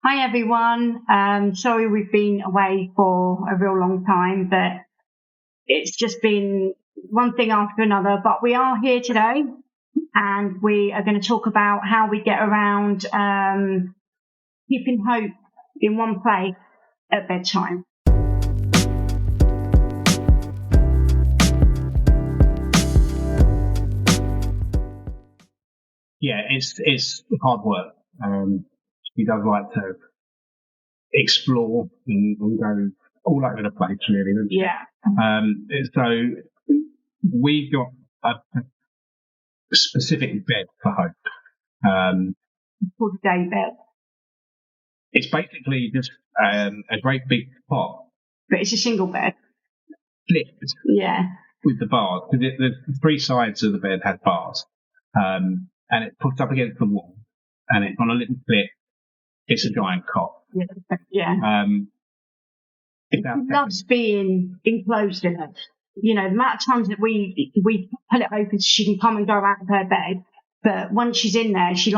Hi everyone. Sorry we've been away for a real long time, but it's just been one thing after another. But we are here today and we are going to talk about how we get around keeping hope in one place at bedtime. Yeah, it's hard work. She does like to explore and go all over the place, really. Doesn't she? Yeah. So we've got a specific bed for Hope. For the day bed. It's basically just a great big pot, But it's a single bed. flipped Yeah. with the bars. Because the three sides of the bed had bars, and it puts up against the wall, and it's on a little flip. It's a giant cot. Yeah. She loves being enclosed in it. You know, the amount of times that we pull it open so she can come and go out of her bed. But once she's in there, she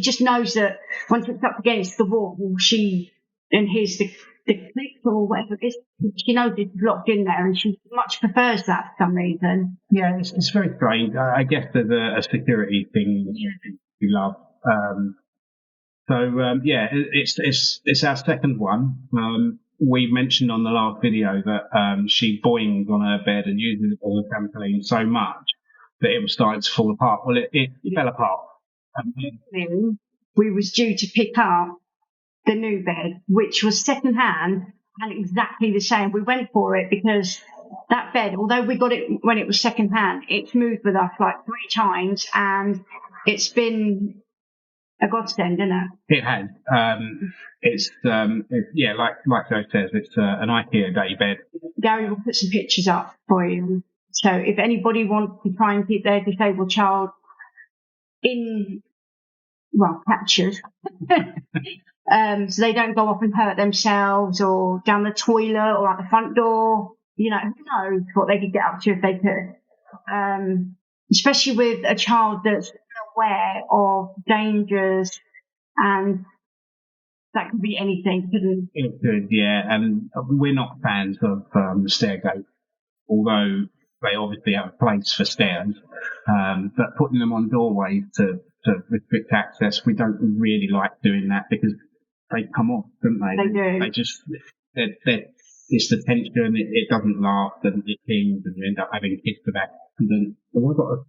just knows that once it's up against the wall, and here's the click or whatever it is, she knows it's locked in there and she much prefers that for some reason. Yeah, it's very strange. I guess there's a security thing you love. It's our second one. We mentioned on the last video that she boings on her bed and uses it as a trampoline so much that it was starting to fall apart. Well, it fell apart. We was due to pick up the new bed, which was second hand and exactly the same. We went for it because that bed, although we got it when it was second hand, it's moved with us like 3 times and it's been a godsend, isn't it? It has. Like Joe says, it's an IKEA day bed. Gary will put some pictures up for you. So if anybody wants to try and keep their disabled child captured, so they don't go off and hurt themselves or down the toilet or out the front door, you know, who knows what they could get up to if they could. Especially with a child that's aware of dangers, and that could be anything, couldn't it? It could, yeah. And we're not fans of stairgates, although they obviously have a place for stairs. But putting them on doorways to restrict access, we don't really like doing that because they come off, don't they? They do. They just, it's the tension, it doesn't last, and it clings, and you end up having kids for that. And then, I've got to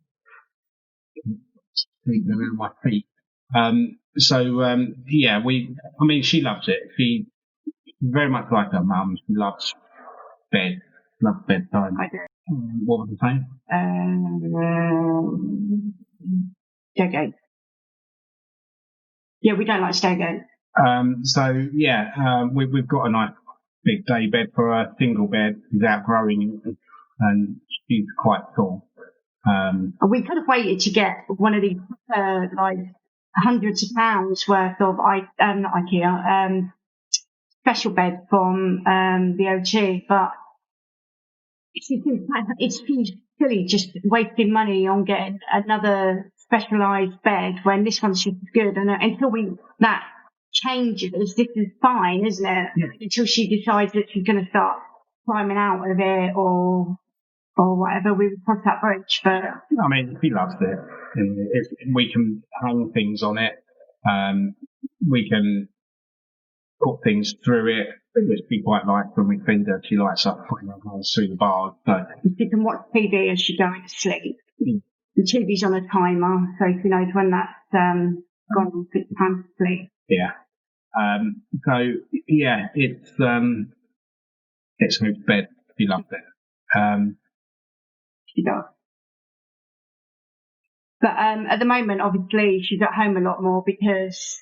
sleep around my feet. She loves it. She very much like her mum. She loves bedtime. I do. What was the saying? Stairgate. Yeah, we don't like stairgate. We've got a nice big day bed for her, single bed. She's outgrowing it, and she's quite tall. We could have waited to get one of these hundreds of pounds worth of not IKEA special bed from the OT, but it seems silly just wasting money on getting another specialised bed when this one's just good. And until that changes, this is fine, isn't it? Yeah. Until she decides that she's going to start climbing out of it or whatever, we would cross that bridge. But I mean, she loves it. If we can hang things on it, we can put things through it, which she quite likes when we feed her. She likes us putting her hands through the bars. So she can watch TV as she's going to sleep. The TV's on a timer, so she knows when that's gone, it's time to sleep. Yeah. It's her bed. She loves it. She does. But at the moment, obviously, she's at home a lot more because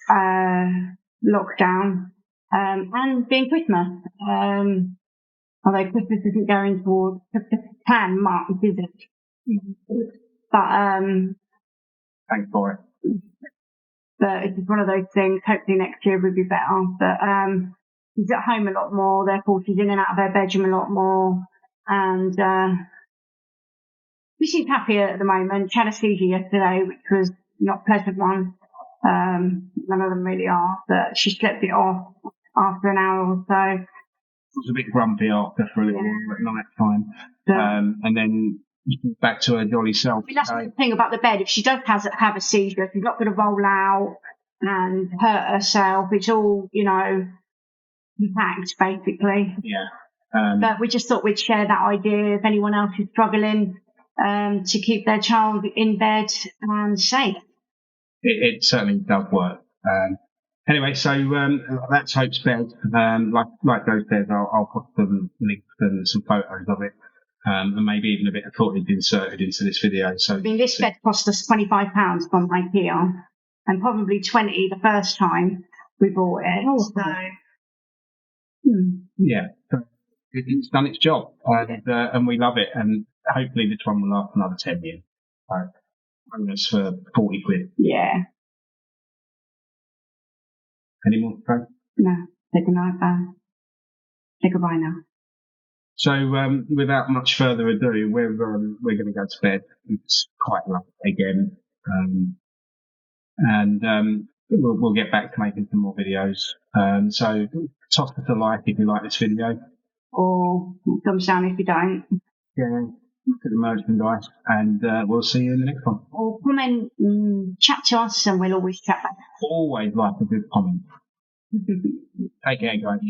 lockdown and being Christmas. Although Christmas isn't going towards the plan much, is it? But thanks for it. But it's just one of those things. Hopefully next year will be better. But she's at home a lot more. Therefore, she's in and out of her bedroom a lot more. And she seems happier at the moment. She had a seizure yesterday, which was not a pleasant one. None of them really are, but she slept it off after an hour or so. I was a bit grumpy after for a little while at night time. And then back to her jolly self. I mean, that's the thing about the bed. If she does have a seizure, she's not going to roll out and hurt herself. It's all, intact, basically. Yeah. But we just thought we'd share that idea if anyone else is struggling to keep their child in bed and safe. It certainly does work. Anyway, so that's Hope's bed. Like those beds, I'll put some links and some photos of it, and maybe even a bit of footage inserted into this video. So I mean, this bed cost us £25 from IKEA, and probably 20 the first time we bought it. Yeah, it's done its job, and we love it. And hopefully, this one will last another 10 years. Bonus for 40 quid. Yeah. Any more? No. Say goodnight, say goodbye now. So, without much further ado, we're going to go to bed. It's quite late again, and we'll get back to making some more videos. So, toss us a like if you like this video, or thumbs down if you don't. Yeah, look at the merchandise, and we'll see you in the next one. Or comment, chat to us, and we'll always chat back. Always like a good comment. Take care, guys.